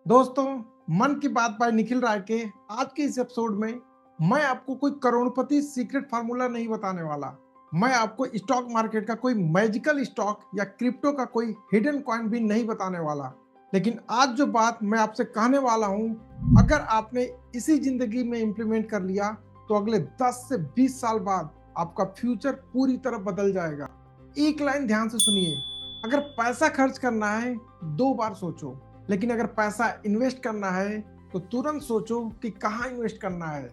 दोस्तों, मन की बात बाय निखिल राय के आज के इस एपिसोड में मैं आपको कोई करोड़पति सीक्रेट फार्मूला नहीं बताने वाला। मैं आपको स्टॉक मार्केट का कोई मैजिकल स्टॉक या क्रिप्टो का कोई हिडन कॉइन भी नहीं बताने वाला। लेकिन आज जो बात मैं आपसे कहने वाला हूं, अगर आपने इसी जिंदगी में इंप्लीमेंट कर लिया तो अगले 10 से 20 साल बाद आपका फ्यूचर पूरी तरह बदल जाएगा। एक लाइन ध्यान से सुनिए, अगर पैसा खर्च करना है 2 बार सोचो, लेकिन अगर पैसा इन्वेस्ट करना है तो तुरंत सोचो कि कहाँ इन्वेस्ट करना है।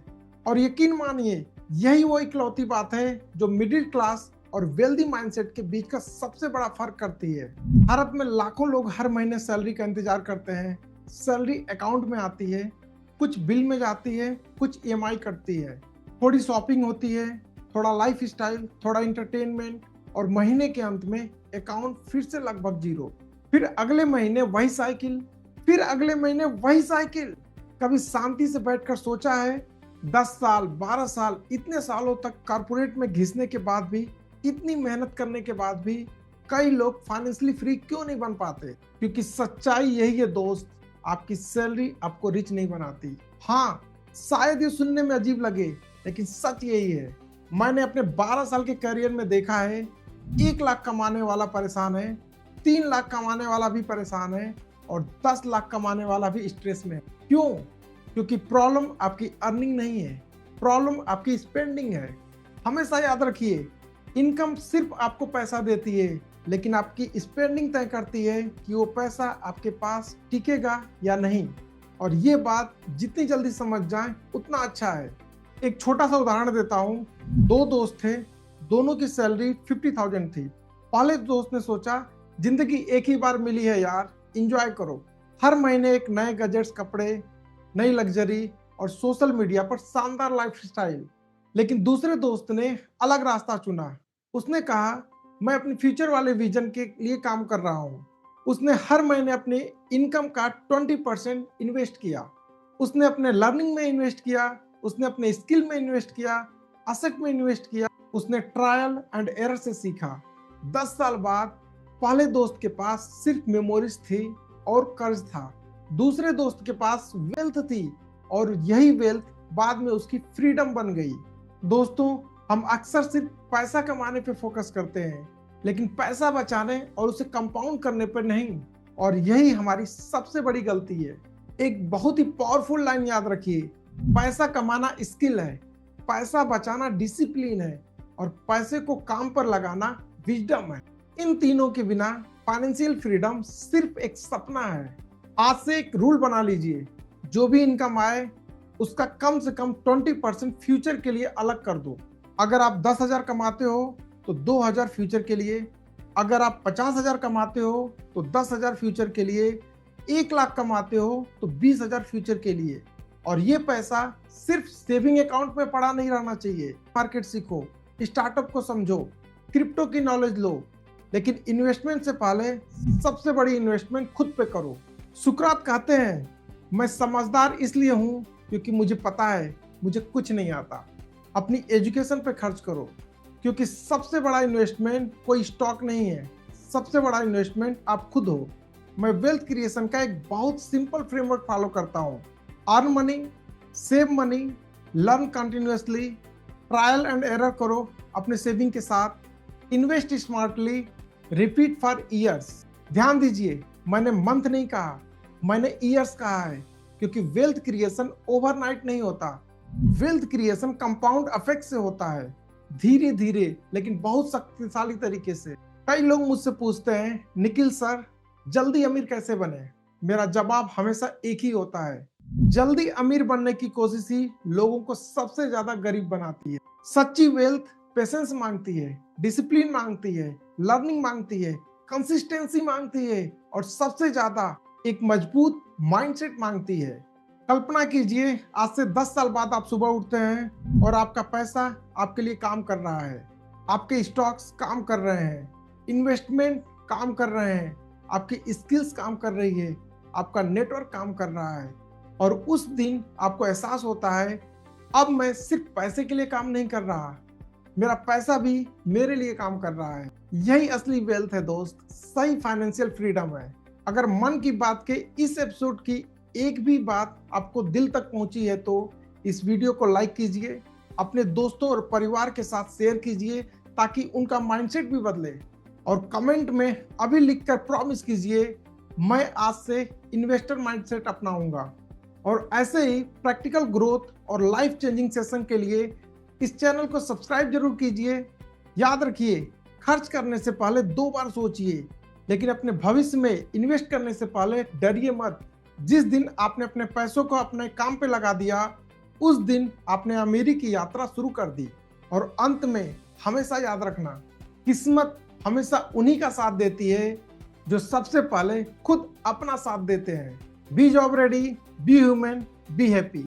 और यकीन मानिए, यही वो इकलौती बात है जो मिडिल क्लास और वेल्दी माइंडसेट के बीच का सबसे बड़ा फर्क करती है। भारत में लाखों लोग हर महीने सैलरी का इंतजार करते हैं। सैलरी अकाउंट में आती है, कुछ बिल में जाती है, कुछ ईएमआई कटती है, थोड़ी शॉपिंग होती है, थोड़ा लाइफ स्टाइल, थोड़ा इंटरटेनमेंट, और महीने के अंत में अकाउंट फिर से लगभग जीरो। फिर अगले महीने वही साइकिल, फिर अगले महीने वही साइकिल। कभी शांति से बैठकर सोचा है 10 साल 12 साल इतने सालों तक कॉर्पोरेट में घिसने के बाद भी, इतनी मेहनत करने के बाद भी कई लोग फाइनेंशियली फ्री क्यों नहीं बन पाते? क्योंकि सच्चाई यही है दोस्त, आपकी सैलरी आपको रिच नहीं बनाती। हाँ, शायद ये सुनने में अजीब लगे, लेकिन सच यही है। मैंने अपने 12 साल के करियर में देखा है, 1 लाख कमाने वाला परेशान है, 3 लाख कमाने वाला भी परेशान है, और 10 लाख कमाने वाला भी स्ट्रेस में है। क्यों? क्योंकि प्रॉब्लम आपकी अर्निंग नहीं है, प्रॉब्लम आपकी स्पेंडिंग है। हमेशा याद रखिए, इनकम सिर्फ आपको पैसा देती है, लेकिन आपकी स्पेंडिंग तय करती है कि वो पैसा आपके पास टिकेगा या नहीं। और ये बात जितनी जल्दी समझ जाए उतना अच्छा है। एक छोटा सा उदाहरण देता हूँ। 2 दोस्त थे, दोनों की सैलरी 50,000 थी। पहले दोस्त ने सोचा, जिंदगी एक ही बार मिली है यार, एंजॉय करो। हर महीने एक नए गैजेट्स, कपड़े, नई लग्जरी और सोशल मीडिया पर शानदार लाइफस्टाइल। लेकिन दूसरे दोस्त ने अलग रास्ता चुना। उसने कहा, मैं अपने फ्यूचर वाले विजन के लिए काम कर रहा हूँ। उसने हर महीने अपने इनकम का 20% इन्वेस्ट किया। उसने अपने लर्निंग में इन्वेस्ट किया, उसने अपने स्किल में इन्वेस्ट किया, असेट में इन्वेस्ट किया, उसने ट्रायल एंड एरर से सीखा। 10 साल बाद पहले दोस्त के पास सिर्फ मेमोरीज थी और कर्ज था। दूसरे दोस्त के पास वेल्थ थी, और यही वेल्थ बाद में उसकी फ्रीडम बन गई। दोस्तों, हम अक्सर सिर्फ पैसा कमाने पे फोकस करते हैं, लेकिन पैसा बचाने और उसे कंपाउंड करने पर नहीं। और यही हमारी सबसे बड़ी गलती है। एक बहुत ही पावरफुल लाइन याद रखिए, पैसा कमाना स्किल है, पैसा बचाना डिसिप्लिन है, और पैसे को काम पर लगाना विजडम है। इन तीनों के बिना फाइनेंशियल फ्रीडम सिर्फ एक सपना है। आज से एक रूल बना लीजिए, जो भी इनकम आए उसका कम से कम 20% फ्यूचर के लिए अलग कर दो। अगर आप 10,000 कमाते हो तो 2,000 फ्यूचर के लिए, अगर आप 50,000 कमाते हो तो 10,000 फ्यूचर के लिए, 1 लाख कमाते हो तो 20,000 फ्यूचर के लिए। और ये पैसा सिर्फ सेविंग अकाउंट में पड़ा नहीं रहना चाहिए। मार्केट सीखो, स्टार्टअप को समझो, क्रिप्टो की नॉलेज लो, लेकिन इन्वेस्टमेंट से पहले सबसे बड़ी इन्वेस्टमेंट खुद पे करो। सुकरात कहते हैं, मैं समझदार इसलिए हूं क्योंकि मुझे पता है मुझे कुछ नहीं आता। अपनी एजुकेशन पे खर्च करो, क्योंकि सबसे बड़ा इन्वेस्टमेंट कोई स्टॉक नहीं है, सबसे बड़ा इन्वेस्टमेंट आप खुद हो। मैं वेल्थ क्रिएशन का एक बहुत सिंपल फ्रेमवर्क फॉलो करता हूँ। Earn money, save money, learn continuously, trial and error करो अपने सेविंग के साथ, invest smartly, repeat for years. ध्यान दीजिए, मैंने मंथ नहीं कहा, मैंने ईयर्स कहा है, क्योंकि वेल्थ क्रिएशन ओवरनाइट नहीं होता। वेल्थ क्रिएशन कंपाउंड इफेक्ट से होता है, धीरे धीरे लेकिन बहुत शक्तिशाली तरीके से। कई लोग मुझसे पूछते हैं, निखिल सर, जल्दी अमीर कैसे बने? मेरा जवाब हमेशा एक ही होता है, जल्दी अमीर बनने की कोशिश ही लोगों को सबसे ज्यादा गरीब बनाती है। सच्ची वेल्थ पेशेंस मांगती है, डिसिप्लिन मांगती है, लर्निंग मांगती है, कंसिस्टेंसी मांगती है, और सबसे ज्यादा एक मजबूत माइंडसेट मांगती है। कल्पना कीजिए, आज से 10 साल बाद आप सुबह उठते हैं और आपका पैसा आपके लिए काम कर रहा है, आपके स्टॉक्स काम कर रहे हैं, इन्वेस्टमेंट काम कर रहे हैं, आपकी स्किल्स काम कर रही है, आपका नेटवर्क काम कर रहा है, और उस दिन आपको एहसास होता है, अब मैं सिर्फ पैसे के लिए काम नहीं कर रहा, मेरा पैसा भी मेरे लिए काम कर रहा है। यही असली वेल्थ है दोस्त, सही फाइनेंशियल फ्रीडम है। अगर मन की बात के इस एपिसोड की एक भी बात आपको दिल तक पहुंची है तो इस वीडियो को लाइक कीजिए, अपने दोस्तों और परिवार के साथ शेयर कीजिए ताकि उनका माइंडसेट भी बदले। और कमेंट में अभी लिखकर प्रॉमिस कीजिए, मैं आज से इन्वेस्टर माइंडसेट अपनाऊंगा। और ऐसे ही प्रैक्टिकल ग्रोथ और लाइफ चेंजिंग सेशन के लिए इस चैनल को सब्सक्राइब जरूर कीजिए। याद रखिए, खर्च करने से पहले 2 बार सोचिए, लेकिन अपने भविष्य में इन्वेस्ट करने से पहले डरिए मत। जिस दिन आपने अपने पैसों को अपने काम पे लगा दिया, उस दिन आपने अमीरी की यात्रा शुरू कर दी। और अंत में हमेशा याद रखना, किस्मत हमेशा उन्हीं का साथ देती है जो सबसे पहले खुद अपना साथ देते हैं। Be job ready, be human, be happy.